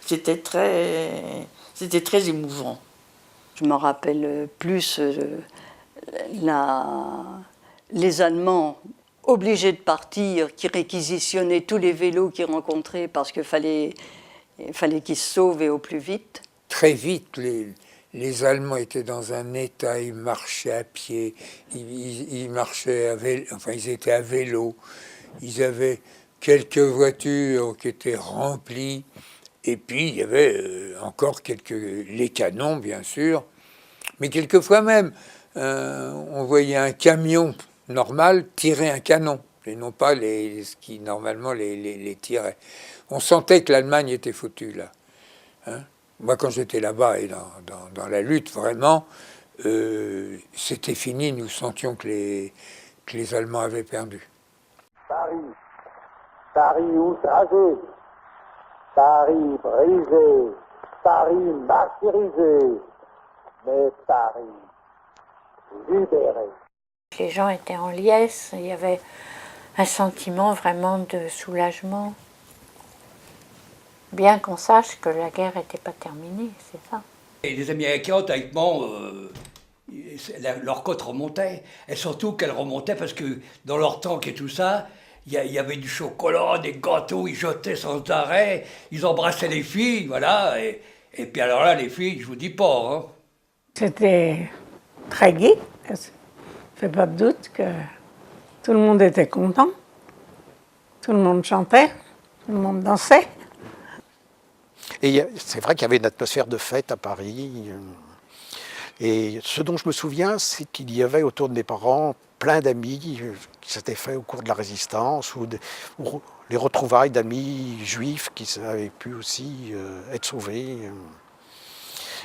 S5: C'était très émouvant.
S10: Je me rappelle plus les Allemands obligés de partir, qui réquisitionnaient tous les vélos qu'ils rencontraient parce qu'il fallait qu'ils se sauvent et au plus vite.
S3: Très vite, les Allemands étaient dans un état, ils marchaient à pied, ils marchaient à vélo, enfin ils étaient à vélo, ils avaient quelques voitures qui étaient remplies, et puis il y avait encore les canons bien sûr, mais quelquefois même on voyait un camion normal tirer un canon, et non pas ce qui normalement les tirait. On sentait que l'Allemagne était foutue là. Hein. Moi, quand j'étais là-bas et dans la lutte, vraiment, c'était fini. Nous sentions que les Allemands avaient perdu.
S17: Paris outragé, Paris brisé, Paris martyrisé, mais Paris libéré.
S8: Les gens étaient en liesse, il y avait un sentiment vraiment de soulagement. bien qu'on sache que la guerre n'était pas terminée, c'est ça.
S11: Et les Américains, théoriquement, leur côte remontait. Et surtout qu'elle remontait parce que dans leur tank et tout ça, il y avait du chocolat, des gâteaux, ils jetaient sans arrêt, ils embrassaient les filles, voilà. Et puis alors là, les filles, je vous dis pas. Hein.
S12: C'était très gai. Il ne fait pas de doute que tout le monde était content. Tout le monde chantait, tout le monde dansait.
S14: Et c'est vrai qu'il y avait une atmosphère de fête à Paris. Et ce dont je me souviens, c'est qu'il y avait autour de mes parents plein d'amis qui s'étaient faits au cours de la Résistance, ou les retrouvailles d'amis juifs qui avaient pu aussi être sauvés.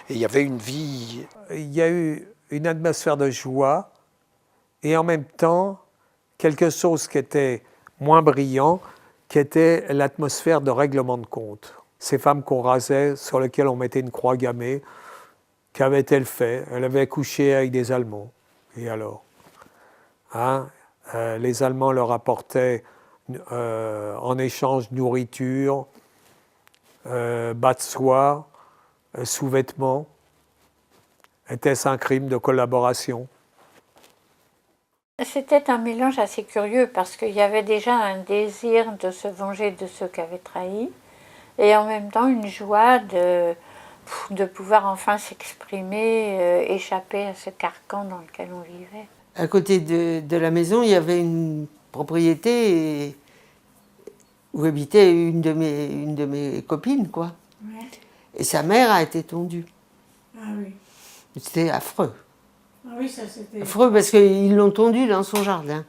S14: Et il y avait une vie...
S15: Il y a eu une atmosphère de joie et en même temps quelque chose qui était moins brillant, qui était l'atmosphère de règlement de compte. Ces femmes qu'on rasait, sur lesquelles on mettait une croix gammée, qu'avait-elle fait? Elle avait couché avec des Allemands. Et alors hein? Les Allemands leur apportaient en échange nourriture, bas de soie, sous-vêtements. Était-ce un crime de collaboration?
S8: C'était un mélange assez curieux parce qu'il y avait déjà un désir de se venger de ceux qui avaient trahi et en même temps une joie de pouvoir enfin s'exprimer, échapper à ce carcan dans lequel on vivait.
S13: À côté de la maison, il y avait une propriété où habitait une de mes copines, quoi.
S12: Ouais.
S13: Et sa mère a été tondue.
S12: Ah oui.
S13: C'était affreux.
S12: Ah oui, ça c'était...
S13: Affreux parce qu'ils l'ont tondue dans son jardin.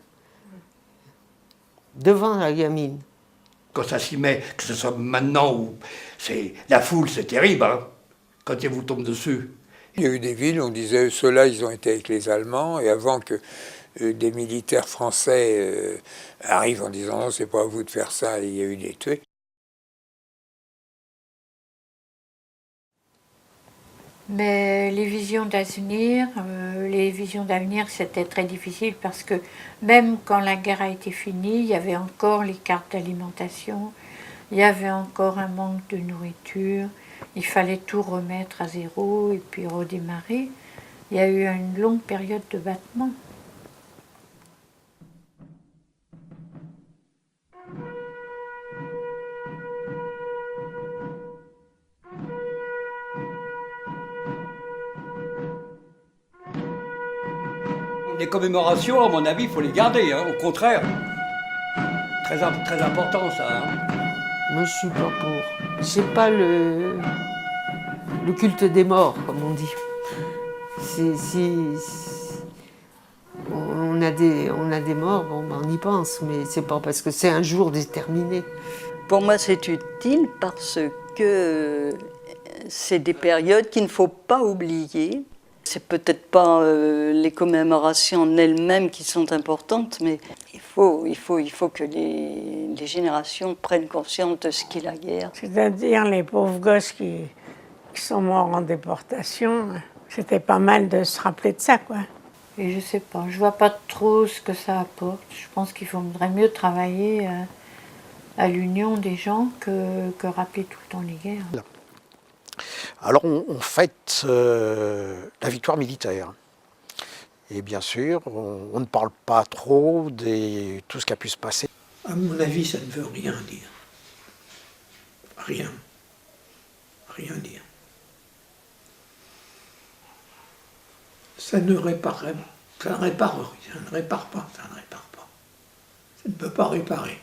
S13: Devant la gamine.
S11: Quand ça s'y met, que ce soit maintenant ou... La foule, c'est terrible, hein, quand ils vous tombent dessus.
S3: Il y a eu des villes où on disait ceux-là, ils ont été avec les Allemands, et avant que des militaires français arrivent en disant non, c'est pas à vous de faire ça, il y a eu des tués.
S8: Mais les visions d'avenir, c'était très difficile parce que même quand la guerre a été finie, il y avait encore les cartes d'alimentation, il y avait encore un manque de nourriture, il fallait tout remettre à zéro et puis redémarrer. Il y a eu une longue période de battement.
S11: Les commémorations, à mon avis, il faut les garder, hein, au contraire. Très important, ça. Hein.
S13: Moi, je suis pas pour. C'est pas le culte des morts, comme on dit. On a des morts, bon, ben, on y pense, mais c'est pas parce que c'est un jour déterminé.
S10: Pour moi, c'est utile parce que c'est des périodes qu'il ne faut pas oublier. C'est peut-être pas les commémorations en elles-mêmes qui sont importantes, mais il faut que les générations prennent conscience de ce qu'est la guerre.
S12: C'est-à-dire les pauvres gosses qui sont morts en déportation, c'était pas mal de se rappeler de ça, quoi.
S8: Et je sais pas, je vois pas trop ce que ça apporte. Je pense qu'il faudrait mieux travailler à l'union des gens que rappeler tout le temps les guerres.
S14: Alors on fête la victoire militaire. Et bien sûr, on ne parle pas trop de tout ce qui a pu se passer.
S4: À mon avis, ça ne veut rien dire. Rien. Rien dire. Ça ne répare rien. Ça ne répare rien. Ça ne répare pas. Ça ne répare pas. Ça ne peut pas réparer.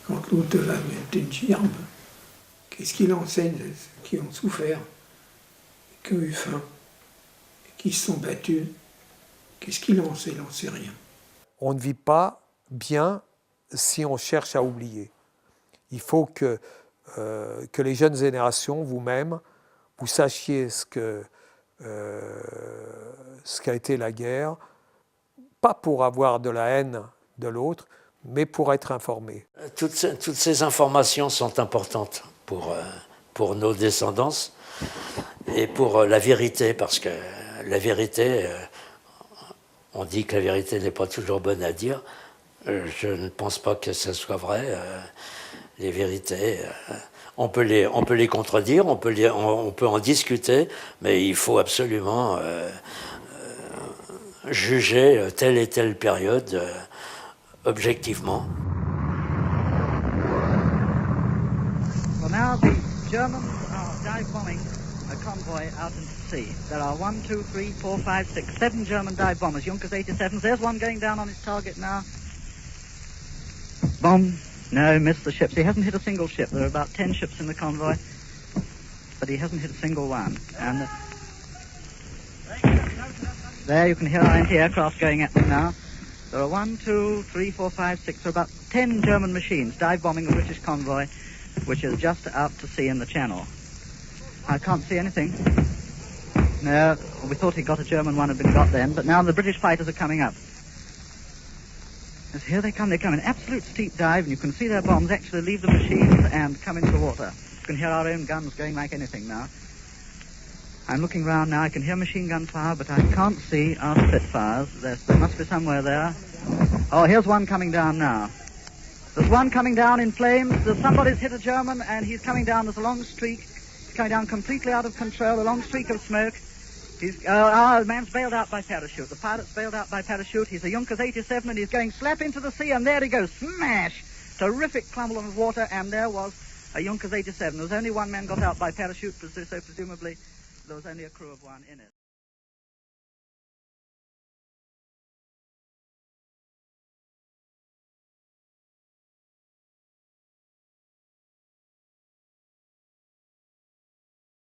S4: Quand l'autre va mettre une gerbe, qu'est-ce qu'il enseigne à ceux qui ont souffert, qui ont eu faim, qui se sont battus? Qu'est-ce qu'il en sait? Il n'en sait rien.
S15: On ne vit pas bien si on cherche à oublier. Il faut que les jeunes générations, vous-même, vous sachiez ce qu'a été la guerre, pas pour avoir de la haine de l'autre, mais pour être informés.
S7: Toutes ces informations sont importantes pour nos descendances et pour la vérité, parce que la vérité, on dit que la vérité n'est pas toujours bonne à dire. Je ne pense pas que ce soit vrai. les vérités. On peut les contredire, on peut en discuter, mais il faut absolument juger telle et telle période objectivement.
S18: Well, now the Germans are dive bombing a convoy out into sea. There are 1, 2, 3, 4, 5, 6, 7 German dive bombers, Junkers 87s. There's one going down on his target now. Bomb. No, missed the ships. He hasn't hit a single ship. There are about 10 ships in the convoy, but he hasn't hit a single one. And there you can hear our anti-aircraft going at them now. There are 1, 2, 3, 4, 5, 6, there are about 10 German machines dive bombing a British convoy, which is just out to sea in the channel. I can't see anything. No, we thought he got a German one had been got then, but now the British fighters are coming up. Yes, here they come an absolute steep dive, and you can see their bombs actually leave the machines and come into the water. You can hear our own guns going like anything now. I'm looking round now, I can hear machine gun fire, but I can't see our Spitfires. There must be somewhere there. Oh, here's one coming down now. There's one coming down in flames. Somebody's hit a German, and he's coming down. There's a long streak. He's coming down completely out of control, a long streak of smoke. The man's bailed out by parachute. The pilot's bailed out by parachute. He's a Junkers 87, and he's going slap into the sea, and there he goes, smash! Terrific crumble of water, and there was a Junkers 87. There was only one man got out by parachute, so presumably there was only a crew of one in it.